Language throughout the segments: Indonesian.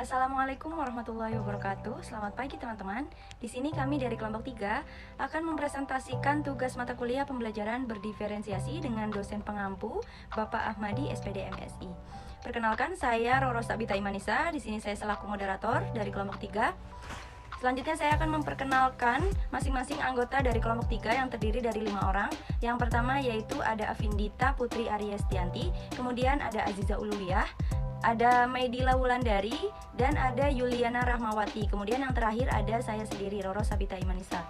Assalamualaikum warahmatullahi wabarakatuh. Selamat pagi teman-teman. Di sini kami dari kelompok 3 akan mempresentasikan tugas mata kuliah pembelajaran berdiferensiasi dengan dosen pengampu Bapak Ahmadi SPD MSI. Perkenalkan, saya Roro Sabita Imanisa. Di sini saya selaku moderator dari kelompok 3. Selanjutnya saya akan memperkenalkan masing-masing anggota dari kelompok 3 yang terdiri dari 5 orang. Yang pertama yaitu ada Afindita Putri Aryestianti, kemudian ada Aziza Uluwiyah, ada Maidila Wulandari, dan ada Yuliana Rahmawati. Kemudian yang terakhir ada saya sendiri, Roro Sabita Imanisa.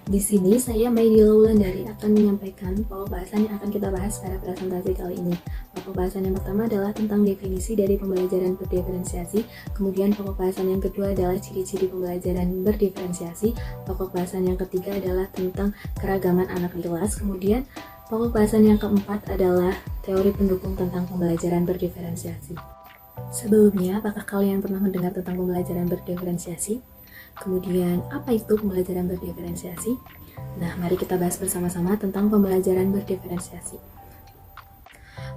Di sini saya Maidila Wulandari akan menyampaikan pokok bahasan yang akan kita bahas pada presentasi kali ini. Pokok bahasan yang pertama adalah tentang definisi dari pembelajaran berdiferensiasi. Kemudian pokok bahasan yang kedua adalah ciri-ciri pembelajaran berdiferensiasi. Pokok bahasan yang ketiga adalah tentang keragaman anak di kelas. Kemudian pokok bahasan yang keempat adalah teori pendukung tentang pembelajaran berdiferensiasi. Sebelumnya, apakah kalian pernah mendengar tentang pembelajaran berdiferensiasi? Kemudian, apa itu pembelajaran berdiferensiasi? Nah, mari kita bahas bersama-sama tentang pembelajaran berdiferensiasi.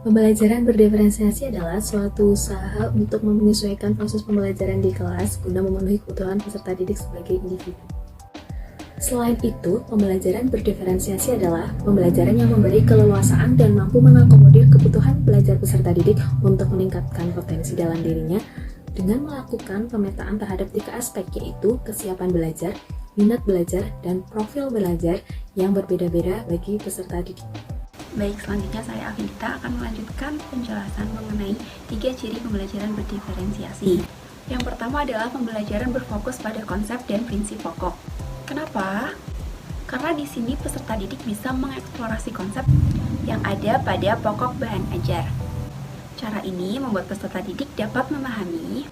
Pembelajaran berdiferensiasi adalah suatu usaha untuk menyesuaikan proses pembelajaran di kelas guna memenuhi kebutuhan peserta didik sebagai individu. Selain itu, pembelajaran berdiferensiasi adalah pembelajaran yang memberi keleluasaan dan mampu mengakomodir kebutuhan belajar peserta didik untuk meningkatkan potensi dalam dirinya dengan melakukan pemetaan terhadap 3 aspek, yaitu kesiapan belajar, minat belajar, dan profil belajar yang berbeda-beda bagi peserta didik. Baik, selanjutnya saya Afindita akan melanjutkan penjelasan mengenai 3 ciri pembelajaran berdiferensiasi. Yang pertama adalah pembelajaran berfokus pada konsep dan prinsip pokok. Kenapa? Karena di sini peserta didik bisa mengeksplorasi konsep yang ada pada pokok bahan ajar. Cara ini membuat peserta didik dapat memahami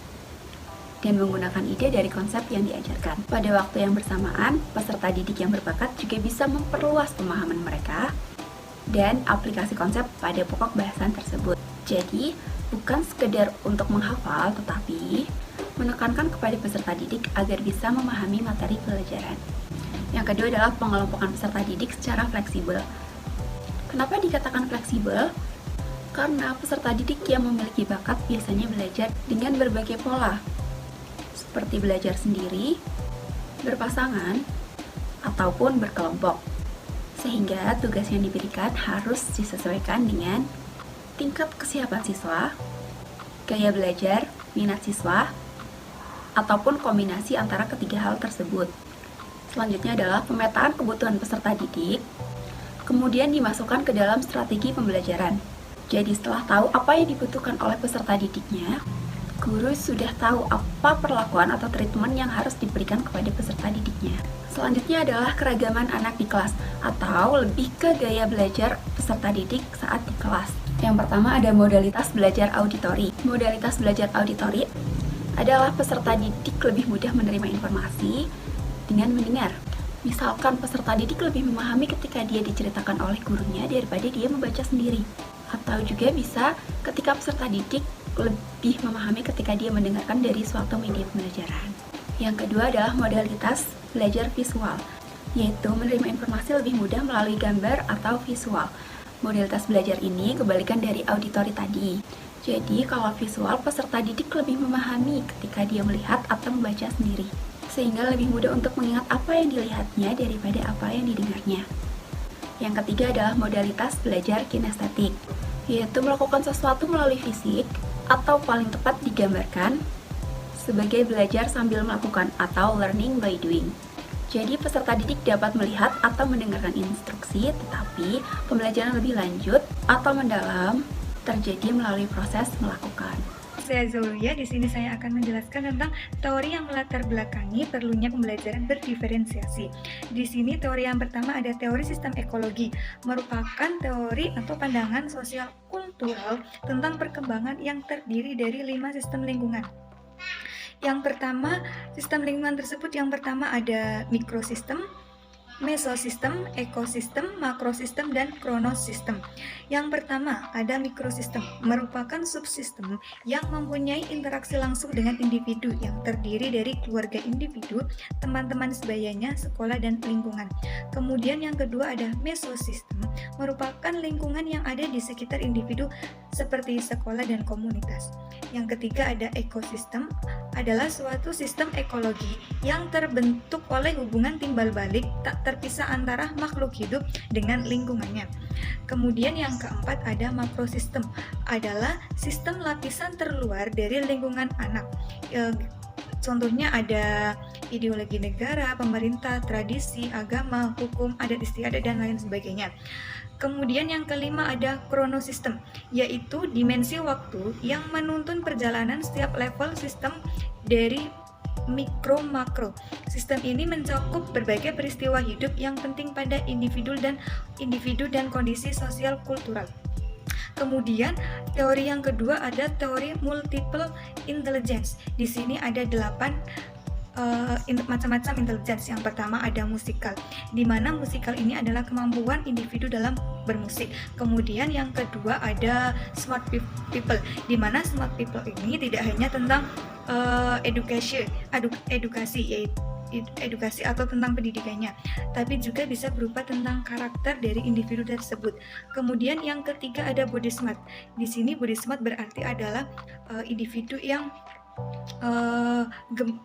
dan menggunakan ide dari konsep yang diajarkan. Pada waktu yang bersamaan, peserta didik yang berbakat juga bisa memperluas pemahaman mereka dan aplikasi konsep pada pokok bahasan tersebut. Jadi, bukan sekedar untuk menghafal, tetapi menekankan kepada peserta didik agar bisa memahami materi pelajaran. Yang kedua adalah pengelompokan peserta didik secara fleksibel. Kenapa dikatakan fleksibel? Karena peserta didik yang memiliki bakat biasanya belajar dengan berbagai pola, seperti belajar sendiri, berpasangan, ataupun berkelompok. Sehingga tugas yang diberikan harus disesuaikan dengan tingkat kesiapan siswa, gaya belajar, minat siswa, ataupun kombinasi antara ketiga hal tersebut. Selanjutnya adalah pemetaan kebutuhan peserta didik, kemudian dimasukkan ke dalam strategi pembelajaran. Jadi setelah tahu apa yang dibutuhkan oleh peserta didiknya, guru sudah tahu apa perlakuan atau treatment yang harus diberikan kepada peserta didiknya. Selanjutnya adalah keragaman anak di kelas, atau lebih ke gaya belajar peserta didik saat di kelas. Yang pertama ada modalitas belajar auditori. Modalitas belajar auditori adalah peserta didik lebih mudah menerima informasi dengan mendengar. Misalkan peserta didik lebih memahami ketika dia diceritakan oleh gurunya daripada dia membaca sendiri. Atau juga bisa ketika peserta didik lebih memahami ketika dia mendengarkan dari suatu media pembelajaran. Yang kedua adalah modalitas belajar visual, yaitu menerima informasi lebih mudah melalui gambar atau visual. Modalitas belajar ini kebalikan dari auditori tadi. Jadi kalau visual, peserta didik lebih memahami ketika dia melihat atau membaca sendiri, sehingga lebih mudah untuk mengingat apa yang dilihatnya daripada apa yang didengarnya. Yang ketiga adalah modalitas belajar kinestetik, yaitu melakukan sesuatu melalui fisik atau paling tepat digambarkan sebagai belajar sambil melakukan atau learning by doing. Jadi peserta didik dapat melihat atau mendengarkan instruksi, tetapi pembelajaran lebih lanjut atau mendalam terjadi melalui proses melakukan. Saya Zuluya, di sini saya akan menjelaskan tentang teori yang melatar belakangi perlunya pembelajaran berdiferensiasi. Di sini teori yang pertama ada teori sistem ekologi, merupakan teori atau pandangan sosial kultural tentang perkembangan yang terdiri dari 5 sistem lingkungan. Yang pertama, sistem lingkungan tersebut yang pertama ada mikrosistem, mesosistem, ekosistem, makrosistem, dan kronosistem. Yang pertama ada mikrosistem, merupakan subsistem yang mempunyai interaksi langsung dengan individu yang terdiri dari keluarga individu, teman-teman sebayanya, sekolah, dan lingkungan. Kemudian yang kedua ada mesosistem, merupakan lingkungan yang ada di sekitar individu seperti sekolah dan komunitas. Yang ketiga ada ekosistem, adalah suatu sistem ekologi yang terbentuk oleh hubungan timbal balik tak terpisah antara makhluk hidup dengan lingkungannya. Kemudian yang keempat ada makrosistem, adalah sistem lapisan terluar dari lingkungan anak. Contohnya ada ideologi negara, pemerintah, tradisi, agama, hukum, adat istiadat, dan lain sebagainya. Kemudian yang kelima ada kronosistem, yaitu dimensi waktu yang menuntun perjalanan setiap level sistem dari mikro makro. Sistem ini mencakup berbagai peristiwa hidup yang penting pada individu dan kondisi sosial kultural. Kemudian teori yang kedua ada teori multiple intelligence. Di sini ada 8 macam-macam intelligence. Yang pertama ada musikal, di mana musikal ini adalah kemampuan individu dalam bermusik. Kemudian yang kedua ada smart people, di mana smart people ini tidak hanya tentang edukasi atau tentang pendidikannya, tapi juga bisa berupa tentang karakter dari individu tersebut. Kemudian yang ketiga ada body smart. Di sini body smart berarti adalah individu yang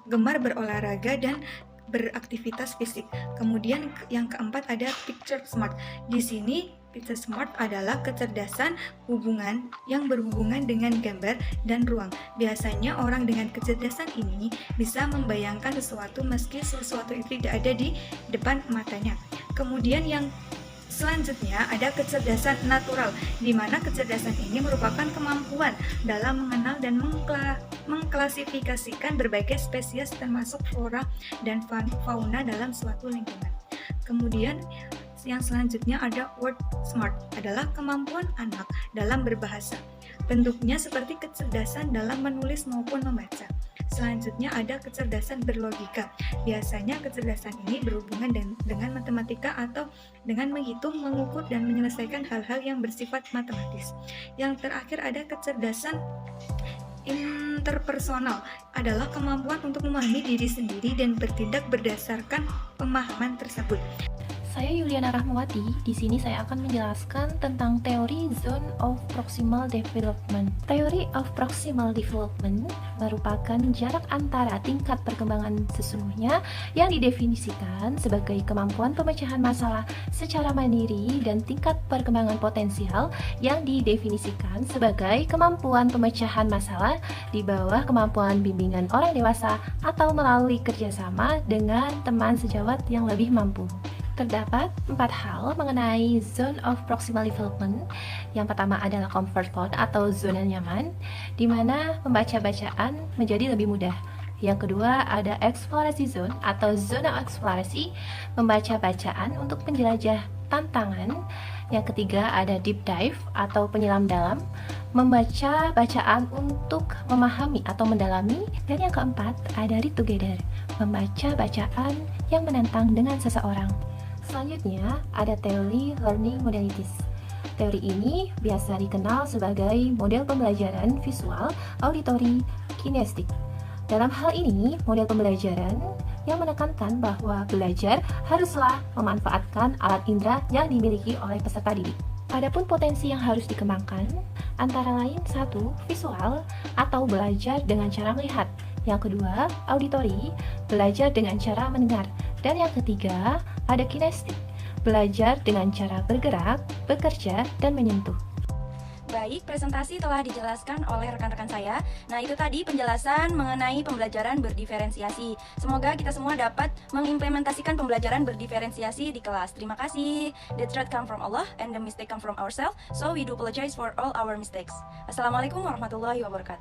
gemar berolahraga dan beraktivitas fisik. Kemudian yang keempat ada picture smart. Di sini picture smart adalah kecerdasan hubungan yang berhubungan dengan gambar dan ruang. Biasanya orang dengan kecerdasan ini bisa membayangkan sesuatu meski sesuatu itu tidak ada di depan matanya. Kemudian yang selanjutnya ada kecerdasan natural, di mana kecerdasan ini merupakan kemampuan dalam mengenal dan mengklasifikasikan berbagai spesies termasuk flora dan fauna dalam suatu lingkungan. Kemudian yang selanjutnya ada word smart, adalah kemampuan anak dalam berbahasa. Bentuknya seperti kecerdasan dalam menulis maupun membaca. Selanjutnya ada kecerdasan berlogika. Biasanya kecerdasan ini berhubungan dengan matematika atau dengan menghitung, mengukur, dan menyelesaikan hal-hal yang bersifat matematis. Yang terakhir ada kecerdasan interpersonal, adalah kemampuan untuk memahami diri sendiri dan bertindak berdasarkan pemahaman tersebut. Saya Yuliana Rahmawati. Di sini saya akan menjelaskan tentang teori Zone of Proximal Development. Teori of Proximal Development merupakan jarak antara tingkat perkembangan sesungguhnya yang didefinisikan sebagai kemampuan pemecahan masalah secara mandiri dan tingkat perkembangan potensial yang didefinisikan sebagai kemampuan pemecahan masalah di bawah kemampuan bimbingan orang dewasa atau melalui kerjasama dengan teman sejawat yang lebih mampu. Terdapat 4 hal mengenai Zone of Proximal Development. Yang pertama adalah comfort zone atau zona nyaman, di mana membaca bacaan menjadi lebih mudah. Yang kedua ada explorasi zone atau zona eksplorasi, membaca bacaan untuk penjelajah tantangan. Yang ketiga ada deep dive atau penyelam dalam, membaca bacaan untuk memahami atau mendalami. Dan yang keempat ada read together, membaca bacaan yang menantang dengan seseorang. Selanjutnya ada teori learning modalities. Teori ini biasa dikenal sebagai model pembelajaran visual, auditory, kinestik. Dalam hal ini, model pembelajaran yang menekankan bahwa belajar haruslah memanfaatkan alat indera yang dimiliki oleh peserta didik. Adapun potensi yang harus dikembangkan antara lain 1. Visual atau belajar dengan cara melihat. Yang kedua, auditory, belajar dengan cara mendengar. Dan yang ketiga, ada kinestik, belajar dengan cara bergerak, bekerja, dan menyentuh. Baik, presentasi telah dijelaskan oleh rekan-rekan saya. Nah, itu tadi penjelasan mengenai pembelajaran berdiferensiasi. Semoga kita semua dapat mengimplementasikan pembelajaran berdiferensiasi di kelas. Terima kasih. The truth come from Allah and the mistake come from ourselves. So we do apologize for all our mistakes. Assalamualaikum warahmatullahi wabarakatuh.